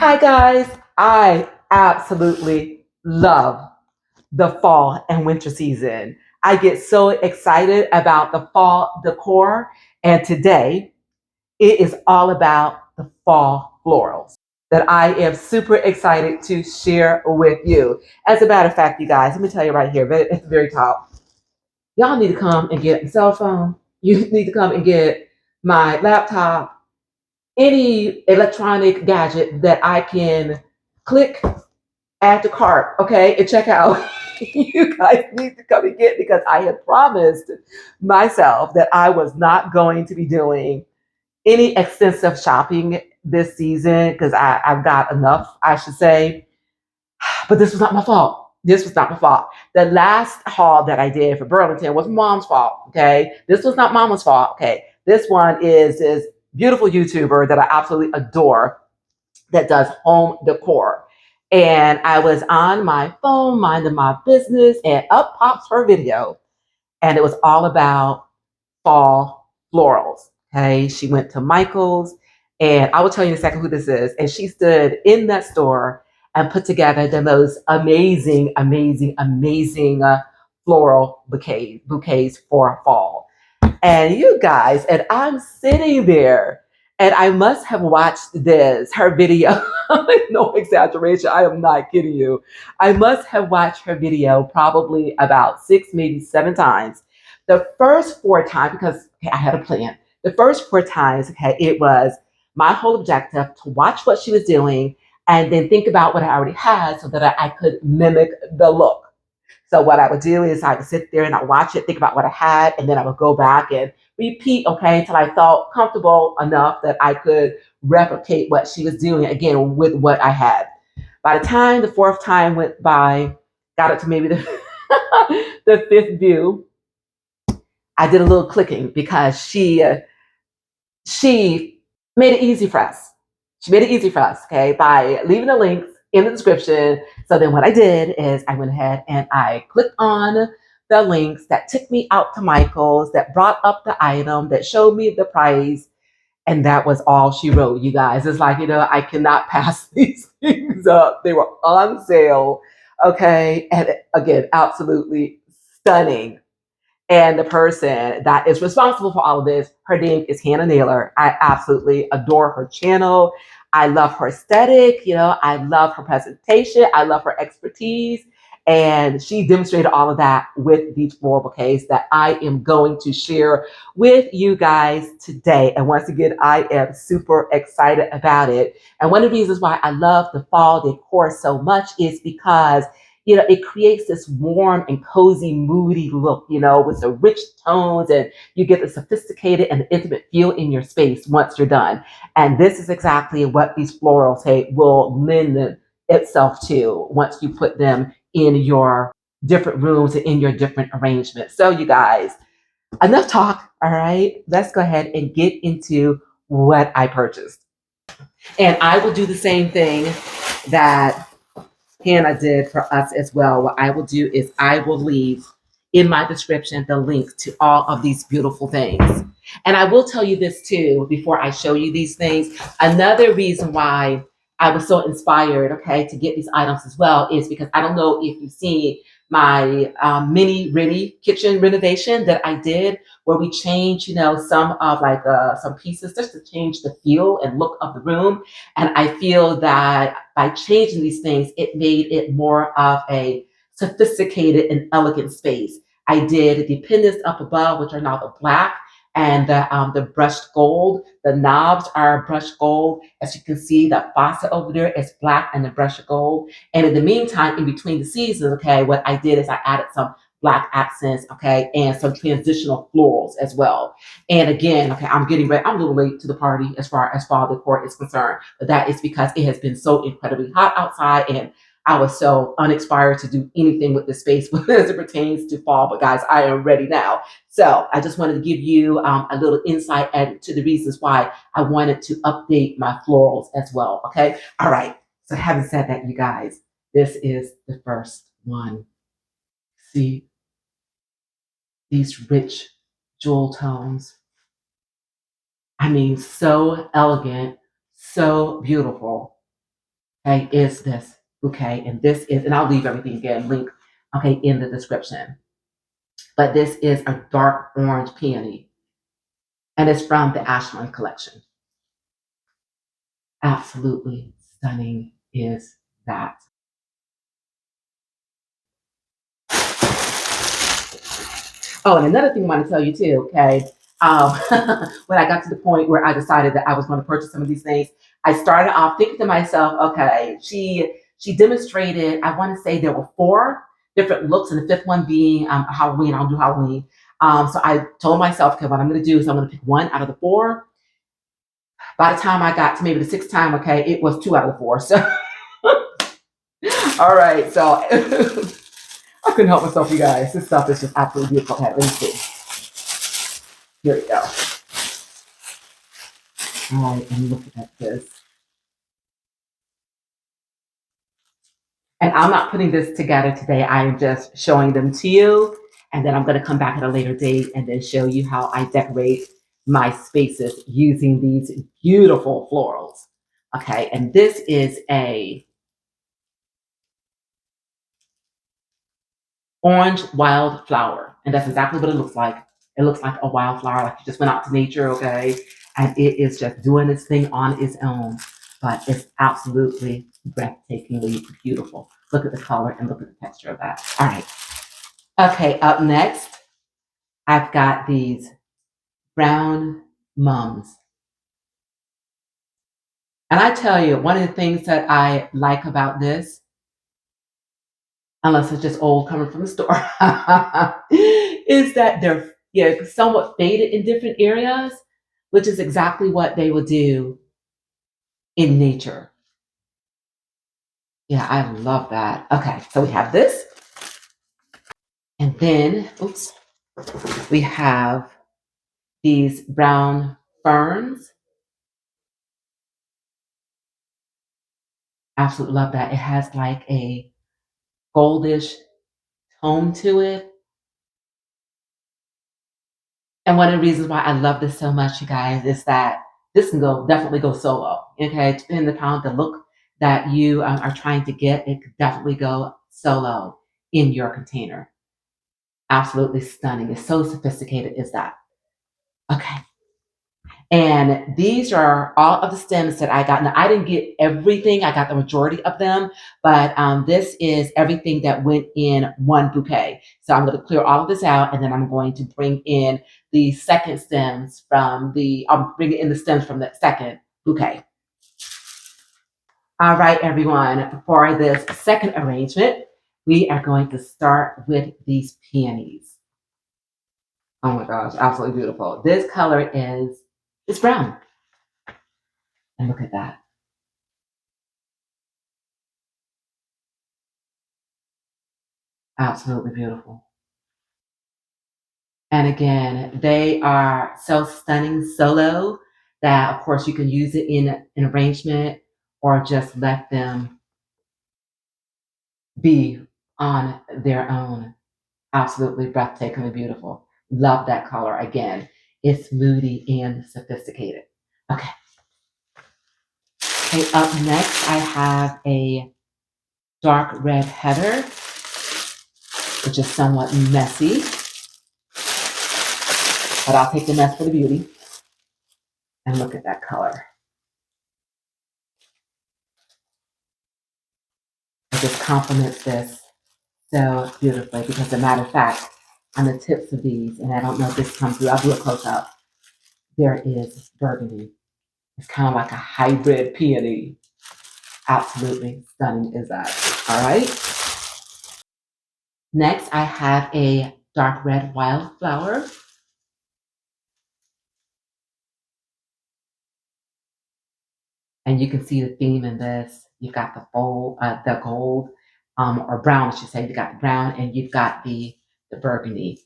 Hi, guys. I absolutely love the fall and winter season. I get so excited about the fall decor, and today it is all about the fall florals that I am super excited to share with you. As a matter of fact, you guys, let me tell you right here at the very top, y'all need to come and get a cell phone. You need to come and get my laptop, any electronic gadget that I can click, add to cart, okay, and check out. You guys need to come and get because I had promised myself that I was not going to be doing any extensive shopping this season because I've got enough, I should say. But this was not my fault. This was not my fault. The last haul that I did for Burlington was mom's fault. Okay. This was not mama's fault. Okay. This one is this beautiful YouTuber that I absolutely adore that does home decor. And I was on my phone minding my business, and up pops her video. And it was all about fall florals. Okay. She went to Michael's, and I will tell you in a second who this is. And she stood in that store and put together the most amazing floral bouquets for fall. And you guys, and I'm sitting there, and I must have watched her video. No exaggeration, I am not kidding you. I must have watched her video probably about six, maybe seven times. The first four times, because okay, I had a plan. The first four times, okay, it was my whole objective to watch what she was doing and then think about what I already had so that I could mimic the look. So what I would do is I would sit there and I watch it, think about what I had, and then I would go back and repeat, okay, until I felt comfortable enough that I could replicate what she was doing again with what I had. By the time the fourth time went by, got it to maybe the the fifth view, I did a little clicking because she made it easy for us. She made it easy for us, okay, by leaving the links in the description. So then what I did is I went ahead and I clicked on the links that took me out to Michael's, that brought up the item, that showed me the price. And that was all she wrote, you guys. It's like, I cannot pass these things up. They were on sale, okay? And again, absolutely stunning. And the person that is responsible for all of this, her name is Hannah Naylor. I absolutely adore her channel. I love her aesthetic. I love her presentation. I love her expertise. And she demonstrated all of that with these floral bouquets that I am going to share with you guys today. And once again, I am super excited about it. And one of the reasons why I love the fall decor so much is because it creates this warm and cozy, moody look, with the rich tones, and you get the sophisticated and intimate feel in your space once you're done. And this is exactly what these florals will lend itself to once you put them in your different rooms and in your different arrangements. So, you guys, enough talk. All right, let's go ahead and get into what I purchased. And I will do the same thing that Hannah did for us as well. What I will do is I will leave in my description the link to all of these beautiful things. And I will tell you this too before I show you these things. Another reason why I was so inspired, okay, to get these items as well is because I don't know if you've seen my mini ready kitchen renovation that I did, where we changed, some of some pieces just to change the feel and look of the room. And I feel that by changing these things, it made it more of a sophisticated and elegant space. I did the pendants up above, which are now the black, and the brushed gold. The knobs are brushed gold. As you can see, the faucet over there is black and the brushed gold. And in the meantime, in between the seasons, okay, what I did is I added some black accents, okay, and some transitional florals as well. And again, okay, I'm getting ready. I'm a little late to the party as far as fall decor is concerned, but that is because it has been so incredibly hot outside, and I was so uninspired to do anything with the space as it pertains to fall. But guys, I am ready now. So I just wanted to give you a little insight to the reasons why I wanted to update my florals as well. Okay. All right. So having said that, you guys, this is the first one. See these rich jewel tones. I mean, so elegant, so beautiful. okay, is this bouquet. And this is, and I'll leave everything again, link, okay, in the description. But this is a dark orange peony, and it's from the Ashland collection. Absolutely stunning is that. Oh, and another thing I want to tell you too, okay? Um, when I got to the point where I decided that I was going to purchase some of these things, I started off thinking to myself, okay, she demonstrated, I want to say there were 4 different looks, and the 5th one being Halloween. I'll do Halloween. So I told myself, okay, what I'm going to do is I'm going to pick one out of the 4. By the time I got to maybe the 6th time, okay, it was 2 out of the 4. So, all right, so I couldn't help myself, you guys. This stuff is just absolutely beautiful. Okay, let me see. Here we go. All right, and look at this. And I'm not putting this together today. I am just showing them to you. And then I'm going to come back at a later date and then show you how I decorate my spaces using these beautiful florals. Okay, and this is a orange wildflower. And that's exactly what it looks like. It looks like a wildflower, like you just went out to nature, okay? And it is just doing its thing on its own. But it's absolutely breathtakingly beautiful. Look at the color and look at the texture of that. All right. Okay, up next, I've got these brown mums. And I tell you, one of the things that I like about this, unless it's just old coming from the store, is that they're somewhat faded in different areas, which is exactly what they will do in nature. Yeah, I love that. Okay, so we have this. And then, oops, we have these brown ferns. Absolutely love that. It has like a goldish tone to it. And one of the reasons why I love this so much, you guys, is that this can definitely go solo. Okay, depending upon the look that you are trying to get, it could definitely go solo in your container. Absolutely stunning. It's so sophisticated, is that? Okay. And these are all of the stems that I got. Now, I didn't get everything, I got the majority of them, but this is everything that went in one bouquet. So I'm going to clear all of this out, and then I'm going to bring in the second stems I'm bringing in the stems from the second bouquet. All right, everyone, for this second arrangement, we are going to start with these peonies. Oh my gosh, absolutely beautiful. This color it's brown. And look at that. Absolutely beautiful. And again, they are so stunning solo that, of course, you can use it in an arrangement or just let them be on their own. Absolutely breathtakingly beautiful. Love that color. Again, it's moody and sophisticated. Okay. Okay, up next, I have a dark red heather, which is somewhat messy, but I'll take the mess for the beauty. And look at that color. It just complements this so beautifully because, as a matter of fact, on the tips of these, and I don't know if this comes through, I'll do a close up, there is burgundy. It's kind of like a hybrid peony. Absolutely stunning is that. All right. Next, I have a dark red wildflower. And you can see the theme in this. You've got the gold, or brown, I should say. You got the brown, and you've got the burgundy.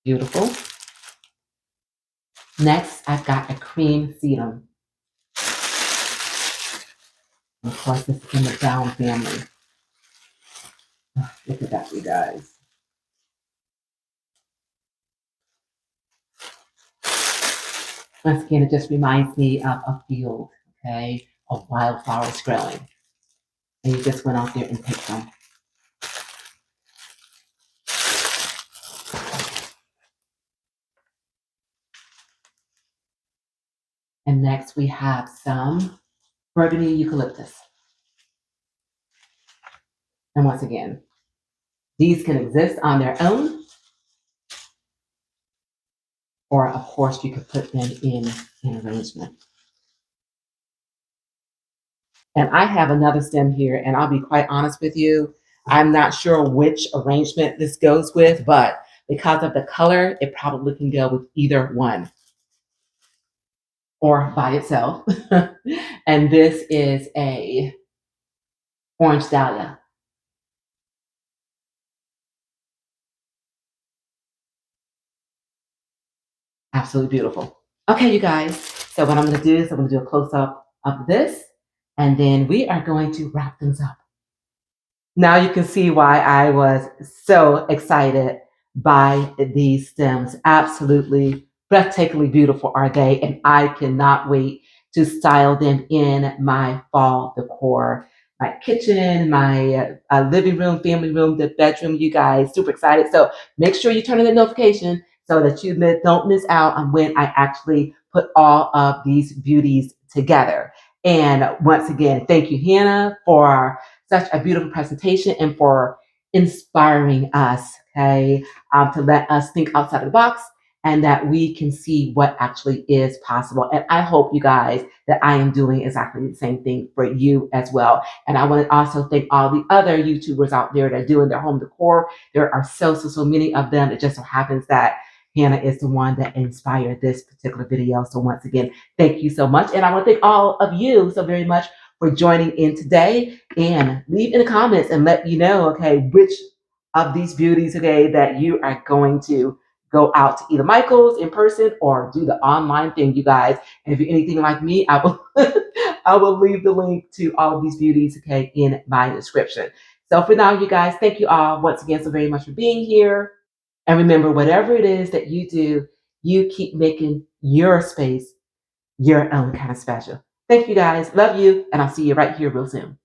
Beautiful. Next, I've got a cream sedum. And of course, this is in the brown family. Look at that, you guys. Once again, it just reminds me of a field, okay, of wildflowers growing. And you just went out there and picked them. And next we have some burgundy eucalyptus. And once again, these can exist on their own, or of course you could put them in an arrangement. And I have another stem here, and I'll be quite honest with you, I'm not sure which arrangement this goes with, but because of the color, it probably can go with either one or by itself. And this is a orange dahlia. Absolutely beautiful. Okay, you guys. So what I'm going to do is I'm going to do a close up of this, and then we are going to wrap things up. Now you can see why I was so excited by these stems. Absolutely breathtakingly beautiful are they, and I cannot wait to style them in my fall decor. My kitchen, my living room, family room, the bedroom, you guys, super excited. So make sure you turn on the notification so that you don't miss out on when I actually put all of these beauties together. And once again, thank you, Hannah, for such a beautiful presentation and for inspiring us, okay, to let us think outside of the box and that we can see what actually is possible. And I hope, you guys, that I am doing exactly the same thing for you as well. And I want to also thank all the other YouTubers out there that are doing their home decor. There are so many of them. It just so happens that Hannah is the one that inspired this particular video. So once again, thank you so much. And I want to thank all of you so very much for joining in today, and leave in the comments and let you know, okay, which of these beauties, okay, that you are going to go out to either Michael's in person or do the online thing, you guys. And if you're anything like me, I will I will leave the link to all of these beauties, okay, in my description. So for now, you guys, thank you all once again so very much for being here. And remember, whatever it is that you do, you keep making your space your own kind of special. Thank you guys. Love you. And I'll see you right here real soon.